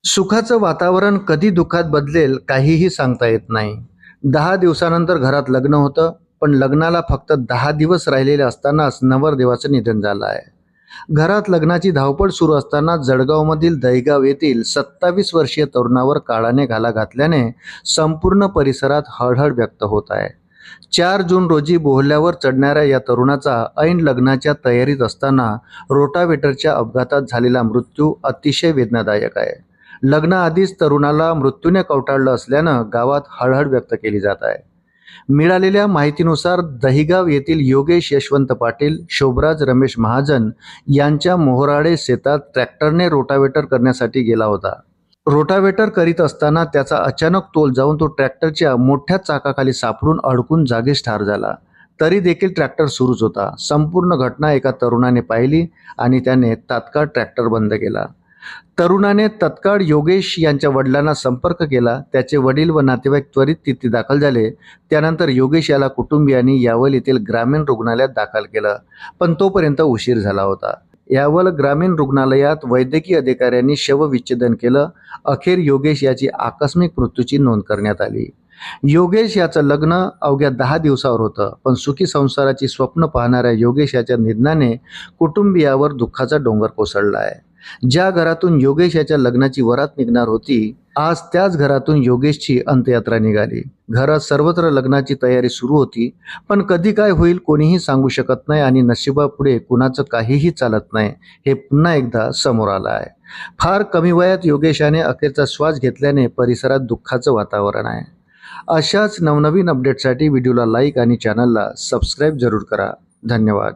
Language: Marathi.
सुखाचं वातावरण कधी दुःखात बदलेल काहीही सांगता येत नाही. 10 दिवसानंतर घरात लग्न होतं, पण लग्नाला फक्त 10 दिवस राहिलेले असतानाच नवरदेवाचं निधन झालं आहे. घरात लग्नाची धावपळ सुरू असताना जळगावमधील दहिगाव येथील 27 वर्षीय तरुणावर काळाने घाला घातल्याने संपूर्ण परिसरात हळहळ व्यक्त होत आहे. 4 जून रोजी बोहल्यावर चढणाऱ्या या तरुणाचा ऐन लग्नाच्या तयारीत असताना रोटावेटरच्या अपघातात झालेला मृत्यू अतिशय वेदनादायक आहे. लग्नाआधीच तरुणाला मृत्यूने कवटाळलं असल्यानं गावात हळहळ व्यक्त केली जात आहे. मिळालेल्या माहितीनुसार दहिगाव येथील योगेश यशवंत पाटील, शोभराज रमेश महाजन यांच्या मोहराडे शेतात ट्रॅक्टरने रोटावेटर करण्यासाठी गेला होता. रोटावेटर करीत असताना त्याचा अचानक तोल जाऊन तो ट्रॅक्टरच्या मोठ्या चाकाखाली सापडून अडकून जागीच ठार झाला. तरी देखील ट्रॅक्टर सुरूच होता. संपूर्ण घटना एका तरुणाने पाहिली आणि त्याने तात्काळ ट्रॅक्टर बंद केला. तरुणाने तत्काळ योगेश यांच्या वडिलांना संपर्क केला. त्याचे वडील व नातेवाईक त्वरित तिथे दाखल झाले. त्यानंतर योगेश याला कुटुंबियांनी यावल येथील ग्रामीण रुग्णालयात दाखल केलं, पण तोपर्यंत उशीर झाला होता. यावल ग्रामीण रुग्णालयात वैद्यकीय अधिकाऱ्यांनी शवविच्छेदन केलं. अखेर योगेश याची आकस्मिक मृत्यूची नोंद करण्यात आली. योगेश याचं लग्न अवघ्या 10 दिवसावर होतं, पण सुखी संसाराची स्वप्न पाहणाऱ्या योगेश याच्या निधनाने कुटुंबियावर दुःखाचा डोंगर कोसळला आहे. ज्या घरातून योगेश याच्या लग्नाची वरात निघणार होती, आज त्याच घरातून योगेशची अंत्ययात्रा निघाली. घरात सर्वत्र लग्नाची तयारी सुरू होती, पण कधी काय होईल कोणीही सांगू शकत नाही आणि नशिबापुढे कुणाचं काहीही चालत नाही, हे पुन्हा एकदा समोर आलं आहे. फार कमी वयात योगेशाने अखेरचा श्वास घेतल्याने परिसरात दुःखाचं वातावरण आहे. अशाच नवनवीन अपडेटसाठी व्हिडिओला लाईक आणि चॅनलला सबस्क्राईब जरूर करा. धन्यवाद.